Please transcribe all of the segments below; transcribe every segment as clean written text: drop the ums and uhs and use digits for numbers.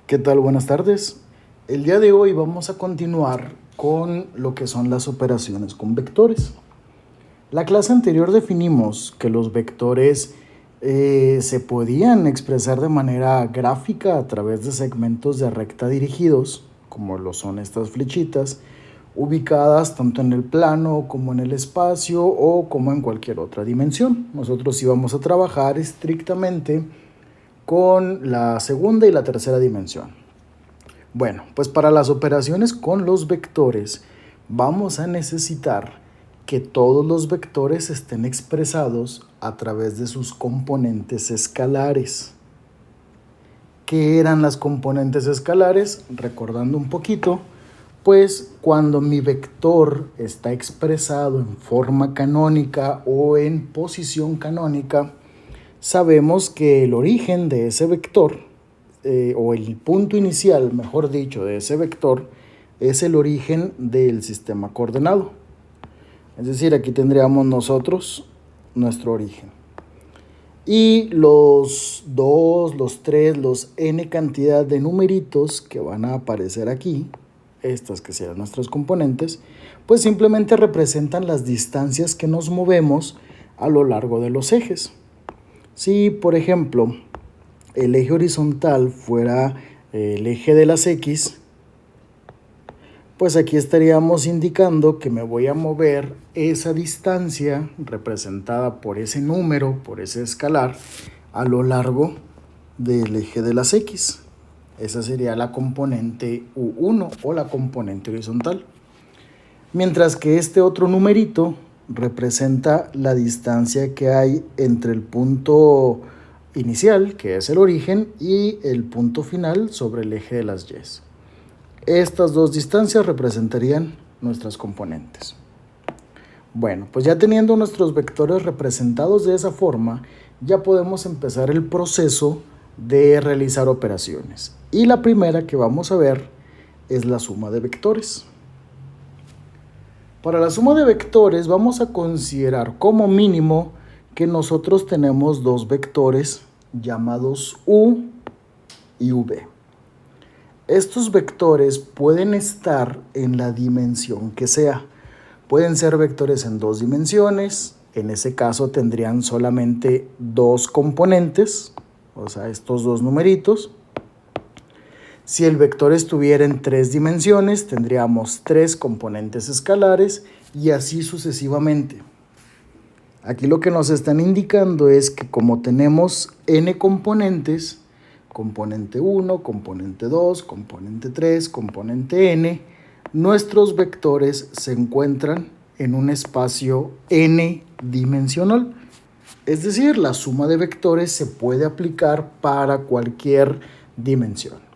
¿Qué tal? Buenas tardes. El día de hoy vamos a continuar con lo que son las operaciones con vectores. La clase anterior definimos que los vectores se podían expresar de manera gráfica a través de segmentos de recta dirigidos, como lo son estas flechitas, ubicadas tanto en el plano como en el espacio o como en cualquier otra dimensión. Nosotros íbamos a trabajar estrictamente con la segunda y la tercera dimensión. Bueno, pues para las operaciones con los vectores vamos a necesitar que todos los vectores estén expresados a través de sus componentes escalares. ¿Qué eran las componentes escalares? Recordando un poquito, pues cuando mi vector está expresado en forma canónica o en posición canónica, sabemos que el origen de ese vector, o el punto inicial, mejor dicho, de ese vector, es el origen del sistema coordenado. Es decir, aquí tendríamos nosotros nuestro origen. Y los 2, los 3, los n cantidad de numeritos que van a aparecer aquí, estas que serán nuestras componentes, pues simplemente representan las distancias que nos movemos a lo largo de los ejes. Si, por ejemplo, el eje horizontal fuera el eje de las X, pues aquí estaríamos indicando que me voy a mover esa distancia representada por ese número, por ese escalar, a lo largo del eje de las X. Esa sería la componente U1 o la componente horizontal. Mientras que este otro numerito representa la distancia que hay entre el punto inicial, que es el origen, y el punto final sobre el eje de las Y. Estas dos distancias representarían nuestras componentes. Bueno, pues ya teniendo nuestros vectores representados de esa forma, ya podemos empezar el proceso de realizar operaciones. Y la primera que vamos a ver es la suma de vectores. Para la suma de vectores vamos a considerar como mínimo que nosotros tenemos dos vectores llamados U y V. Estos vectores pueden estar en la dimensión que sea. Pueden ser vectores en dos dimensiones, en ese caso tendrían solamente dos componentes, o sea, estos dos numeritos. Si el vector estuviera en tres dimensiones, tendríamos tres componentes escalares y así sucesivamente. Aquí lo que nos están indicando es que como tenemos n componentes, componente 1, componente 2, componente 3, componente n, nuestros vectores se encuentran en un espacio n dimensional. Es decir, la suma de vectores se puede aplicar para cualquier dimensión.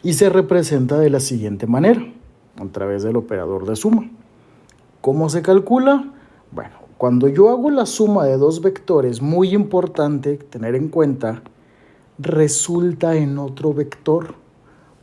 Y se representa de la siguiente manera, a través del operador de suma. ¿Cómo se calcula? Bueno, cuando yo hago la suma de dos vectores, muy importante tener en cuenta, resulta en otro vector,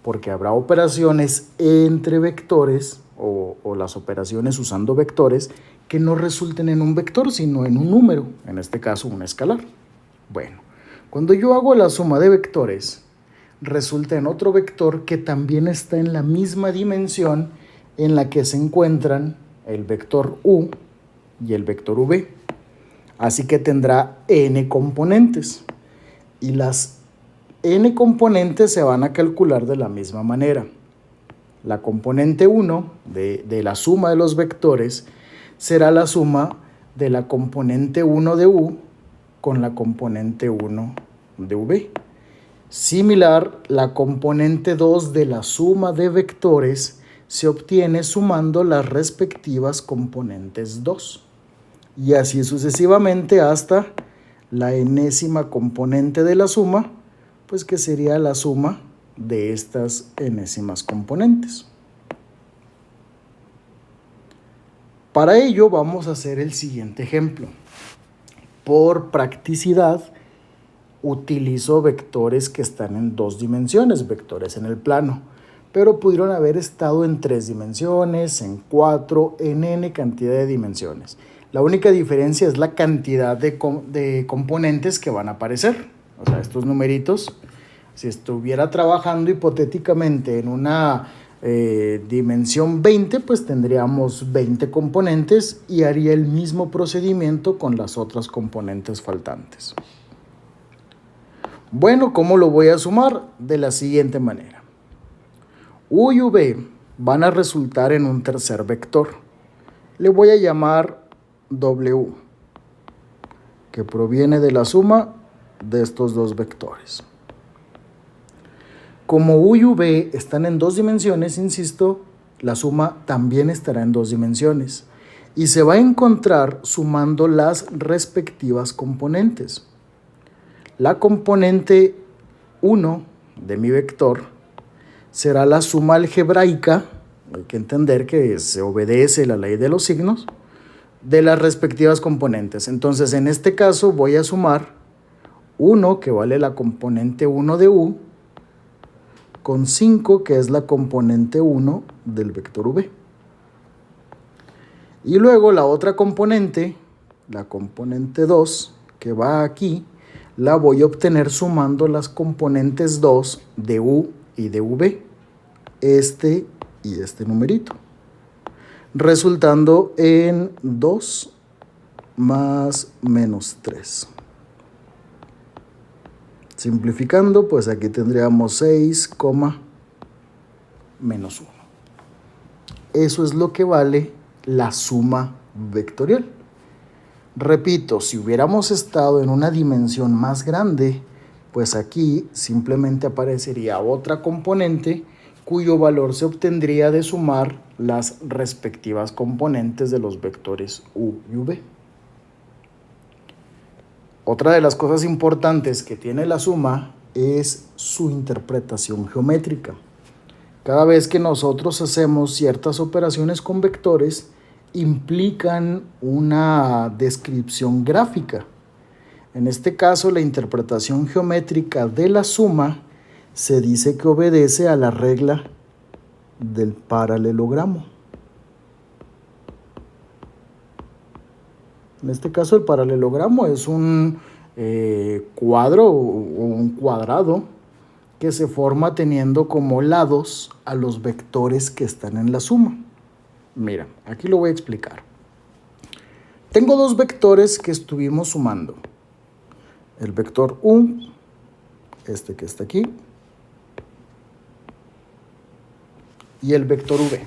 porque habrá operaciones entre vectores o las operaciones usando vectores que no resulten en un vector, sino en un número, en este caso un escalar. Bueno, cuando yo hago la suma de vectores, resulta en otro vector que también está en la misma dimensión en la que se encuentran el vector U y el vector V. Así que tendrá n componentes. Y las n componentes se van a calcular de la misma manera. La componente 1 de la suma de los vectores será la suma de la componente 1 de U con la componente 1 de V. Similar, la componente 2 de la suma de vectores se obtiene sumando las respectivas componentes 2. Y así sucesivamente hasta la enésima componente de la suma, pues que sería la suma de estas enésimas componentes. Para ello vamos a hacer el siguiente ejemplo. Por practicidad, utilizo vectores que están en dos dimensiones, vectores en el plano, pero pudieron haber estado en tres dimensiones, en cuatro, en n cantidad de dimensiones. La única diferencia es la cantidad de componentes que van a aparecer. O sea, estos numeritos Si estuviera trabajando hipotéticamente en una dimensión 20, pues tendríamos 20 componentes y haría el mismo procedimiento con las otras componentes faltantes. Bueno, ¿cómo lo voy a sumar? De la siguiente manera. U y V van a resultar en un tercer vector. Le voy a llamar W, que proviene de la suma de estos dos vectores. Como U y V están en dos dimensiones, insisto, la suma también estará en dos dimensiones y se va a encontrar sumando las respectivas componentes. La componente 1 de mi vector será la suma algebraica, hay que entender que se obedece la ley de los signos, de las respectivas componentes. Entonces, en este caso voy a sumar 1, que vale la componente 1 de U, con 5, que es la componente 1 del vector V. Y luego la otra componente, la componente 2, que va aquí, la voy a obtener sumando las componentes 2 de U y de V, este y este numerito, resultando en 2 más menos 3. Simplificando, pues aquí tendríamos 6, menos 1. Eso es lo que vale la suma vectorial. Repito, si hubiéramos estado en una dimensión más grande, pues aquí simplemente aparecería otra componente cuyo valor se obtendría de sumar las respectivas componentes de los vectores U y V. Otra de las cosas importantes que tiene la suma es su interpretación geométrica. Cada vez que nosotros hacemos ciertas operaciones con vectores, implican una descripción gráfica. En este caso, la interpretación geométrica de la suma se dice que obedece a la regla del paralelogramo. En este caso, el paralelogramo es un cuadro o un cuadrado que se forma teniendo como lados a los vectores que están en la suma. Mira, aquí lo voy a explicar. Tengo dos vectores que estuvimos sumando. El vector U, este que está aquí, y el vector V.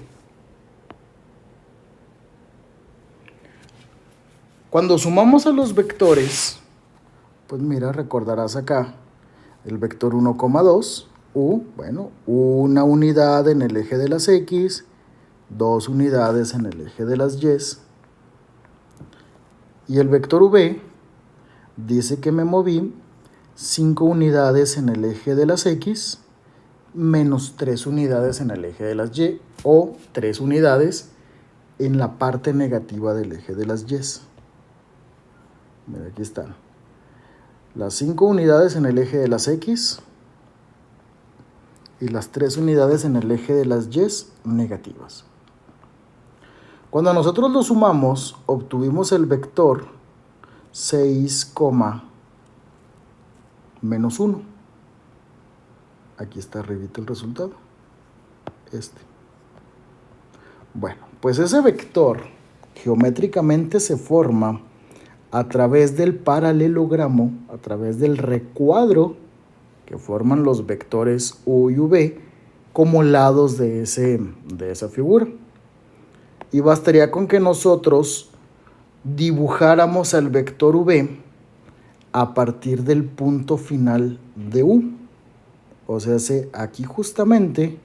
Cuando sumamos a los vectores, pues mira, recordarás acá el vector 1,2, U, bueno, una unidad en el eje de las X, 2 unidades en el eje de las Y. Y el vector V dice que me moví 5 unidades en el eje de las X, menos 3 unidades en el eje de las Y, o 3 unidades en la parte negativa del eje de las Y. Mira, aquí están. Las 5 unidades en el eje de las X y las 3 unidades en el eje de las Y negativas. Cuando nosotros lo sumamos, obtuvimos el vector 6, menos 1. Aquí está arribita el resultado. Bueno, pues ese vector geométricamente se forma a través del paralelogramo, a través del recuadro que forman los vectores U y V como lados de esa figura. Y bastaría con que nosotros dibujáramos al vector V a partir del punto final de U. O sea, aquí justamente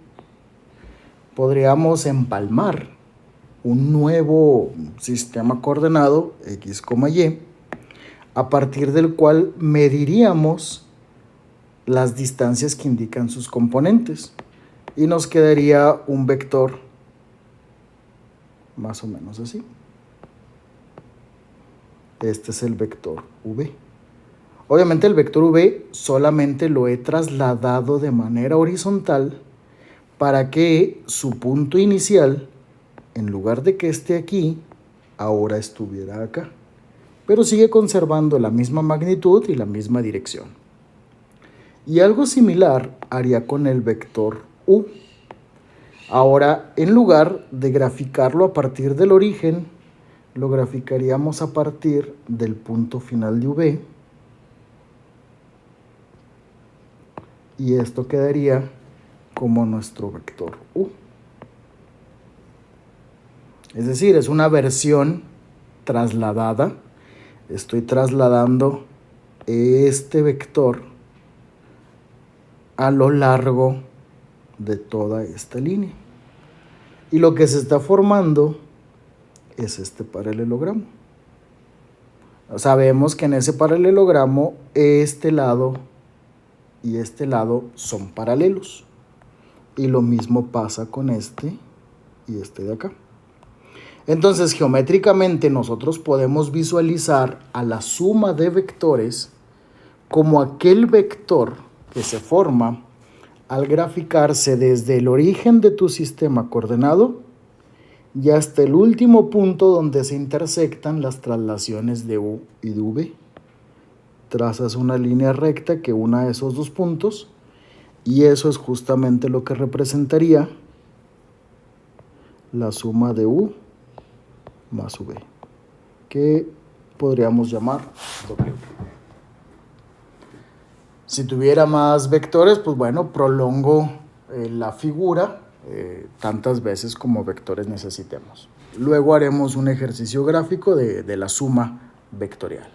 podríamos empalmar un nuevo sistema coordenado X, Y, a partir del cual mediríamos las distancias que indican sus componentes y nos quedaría un vector más o menos así. Este es el vector V. Obviamente el vector V solamente lo he trasladado de manera horizontal para que su punto inicial, en lugar de que esté aquí, ahora estuviera acá. Pero sigue conservando la misma magnitud y la misma dirección. Y algo similar haría con el vector U. Ahora, en lugar de graficarlo a partir del origen, lo graficaríamos a partir del punto final de V. Y esto quedaría como nuestro vector U. Es decir, es una versión trasladada. Estoy trasladando este vector a lo largo de toda esta línea. Y lo que se está formando es este paralelogramo. Sabemos que en ese paralelogramo este lado y este lado son paralelos. Y lo mismo pasa con este y este de acá. Entonces, geométricamente nosotros podemos visualizar a la suma de vectores como aquel vector que se forma al graficarse desde el origen de tu sistema coordenado y hasta el último punto donde se intersectan las traslaciones de U y de V. Trazas una línea recta que una esos dos puntos y eso es justamente lo que representaría la suma de U más V, que podríamos llamar W. Si tuviera más vectores, pues bueno, prolongo la figura tantas veces como vectores necesitemos. Luego haremos un ejercicio gráfico de la suma vectorial.